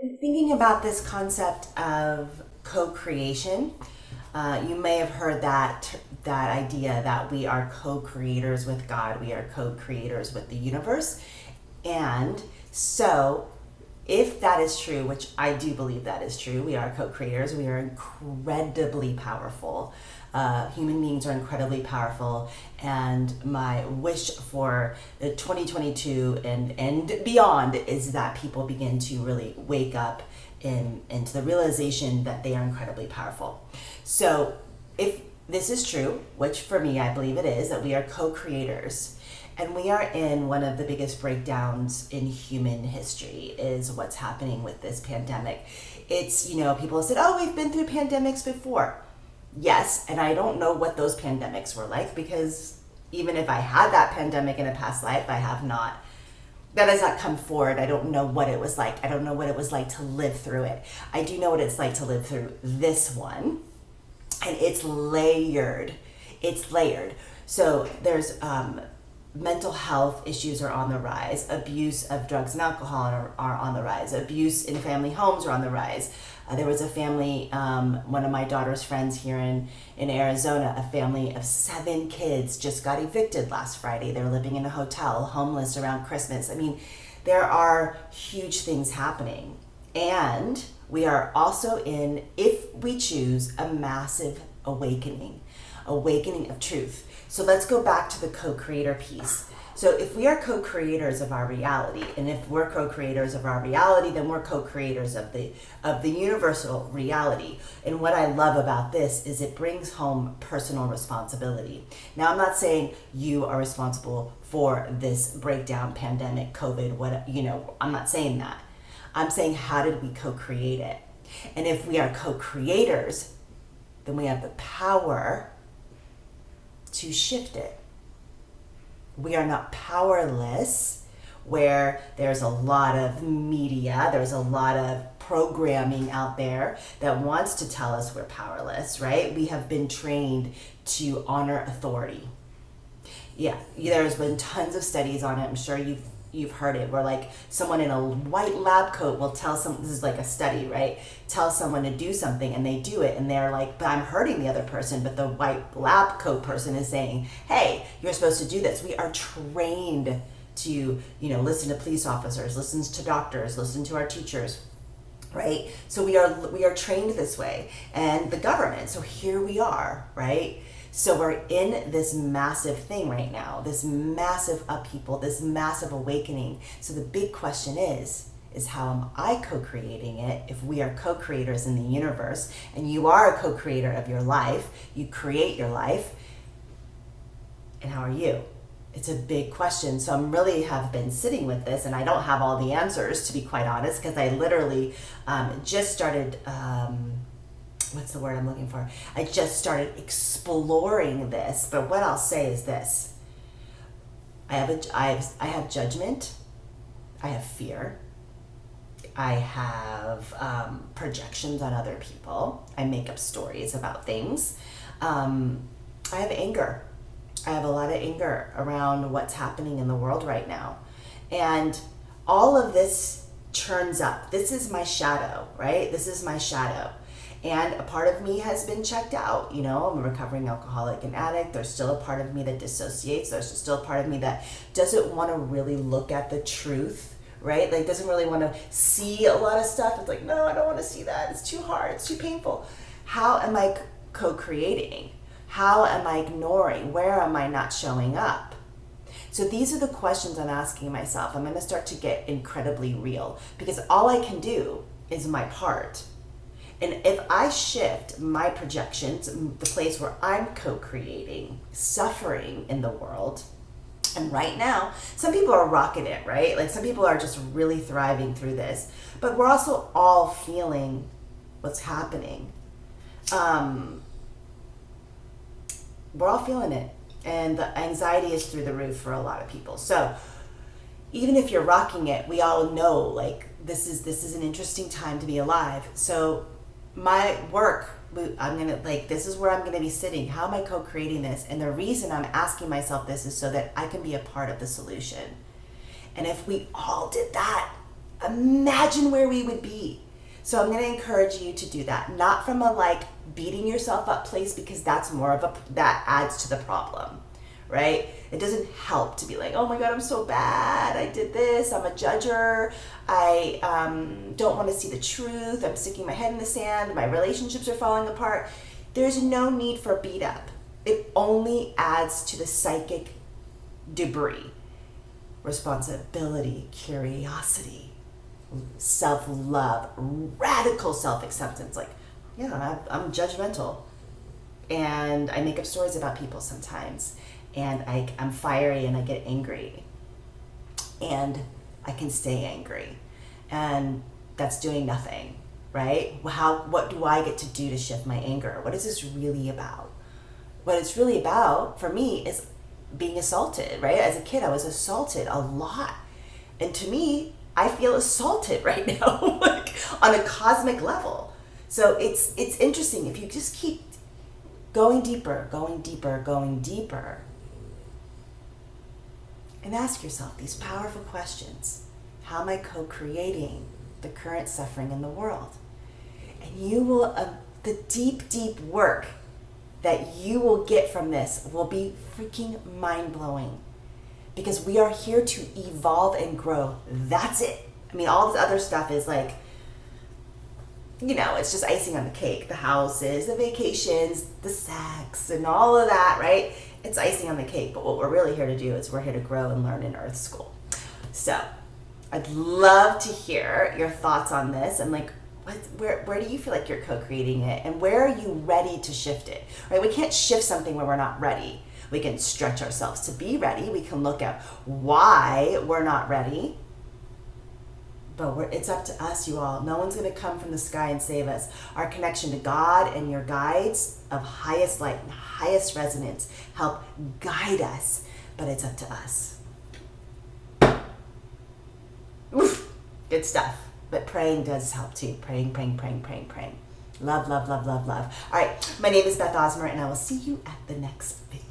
Thinking about this concept of co-creation, you may have heard that idea that we are co-creators with God, we are co-creators with the universe. And so, if that is true, which I do believe that is true, we are co-creators, we are incredibly powerful. Human beings are incredibly powerful, and my wish for 2022 and beyond is that people begin to really wake up into the realization that they are incredibly powerful. So, if this is true, which for me I believe it is, that we are co-creators, and we are in one of the biggest breakdowns in human history is what's happening with this pandemic. It's, people have said, oh, we've been through pandemics before. Yes, and I don't know what those pandemics were like because even if I had that pandemic in a past life, I have not. That has not come forward. I don't know what it was like. I don't know what it was like to live through it. I do know what it's like to live through this one, and it's layered. It's layered. So there's mental health issues are on the rise. Abuse of drugs and alcohol are on the rise. Abuse in family homes are on the rise. There was a family, one of my daughter's friends here in Arizona, a family of 7 kids just got evicted last Friday. They're living in a hotel, homeless around Christmas. I mean, there are huge things happening. And we are also in, if we choose, a massive awakening of truth. So let's go back to the co-creator piece. So if we are co-creators of our reality, and if we're co-creators of our reality, then we're co-creators of the universal reality. And what I love about this is it brings home personal responsibility. Now, I'm not saying you are responsible for this breakdown, pandemic, COVID, I'm not saying that. I'm saying, how did we co-create it? And if we are co-creators, then we have the power to shift it. We are not powerless, where there's a lot of media, there's a lot of programming out there that wants to tell us we're powerless, right? We have been trained to honor authority. Yeah, there's been tons of studies on it. I'm sure you've heard it, where like someone in a white lab coat will tell this is like a study, right? Tell someone to do something and they do it and they're like, but I'm hurting the other person. But the white lab coat person is saying, hey, you're supposed to do this. We are trained to, listen to police officers, listen to doctors, listen to our teachers, right? So we are trained this way, and the government. So here we are, right? So we're in this massive thing right now, this massive upheaval, this massive awakening. So the big question is how am I co-creating it? If we are co-creators in the universe, and you are a co-creator of your life, you create your life, and how are you? It's a big question. So I'm really have been sitting with this, and I don't have all the answers, to be quite honest, because I literally just started, what's the word I'm looking for? I just started exploring this. But what I'll say is this. I have judgment. I have fear. I have projections on other people. I make up stories about things. I have anger. I have a lot of anger around what's happening in the world right now. And all of this churns up. This is my shadow, right? This is my shadow. And a part of me has been checked out. I'm a recovering alcoholic and addict. There's still a part of me that dissociates. There's still a part of me that doesn't want to really look at the truth, right? Like, doesn't really want to see a lot of stuff. It's like, no, I don't want to see that. It's too hard. It's too painful. How am I co-creating? How am I ignoring? Where am I not showing up? So these are the questions I'm asking myself. I'm going to start to get incredibly real, because all I can do is my part. And if I shift my projections, the place where I'm co-creating suffering in the world, and right now, some people are rocking it, right? Like, some people are just really thriving through this. But we're also all feeling what's happening. We're all feeling it. And the anxiety is through the roof for a lot of people. So even if you're rocking it, we all know, like, this is an interesting time to be alive. So my work, this is where I'm gonna be sitting. How am I co-creating this? And the reason I'm asking myself this is so that I can be a part of the solution. And if we all did that, imagine where we would be. So I'm going to encourage you to do that, not from a like beating yourself up place, because that's more of that adds to the problem, right? It doesn't help to be like, oh my God, I'm so bad. I did this. I'm a judger. I don't want to see the truth. I'm sticking my head in the sand. My relationships are falling apart. There's no need for beat up. It only adds to the psychic debris. Responsibility, curiosity, self-love, radical self-acceptance. Like, yeah, I'm judgmental, and I make up stories about people sometimes, and I'm fiery and I get angry, and I can stay angry, and that's doing nothing, right? What do I get to do to shift my anger? What is this really about? What it's really about for me is being assaulted, right? As a kid, I was assaulted a lot. And to me, I feel assaulted right now, like on a cosmic level. So it's interesting. If you just keep going deeper, going deeper, going deeper, and ask yourself these powerful questions. How am I co-creating the current suffering in the world? And you will, the deep, deep work that you will get from this will be freaking mind-blowing, because we are here to evolve and grow. That's it. I mean, all this other stuff is like, it's just icing on the cake. The houses, the vacations, the sex, and all of that, right? It's icing on the cake. But what we're really here to do is we're here to grow and learn in Earth School. So I'd love to hear your thoughts on this, and like, where do you feel like you're co-creating it, and where are you ready to shift it, right? We can't shift something where we're not ready. We can stretch ourselves to be ready. We can look at why we're not ready, but it's up to us, you all. No one's going to come from the sky and save us. Our connection to God and your guides of highest light and highest resonance help guide us, but it's up to us. Oof, good stuff. But praying does help too. Praying. Love, love, love, love, love. All right, my name is Beth Osmer, and I will see you at the next video.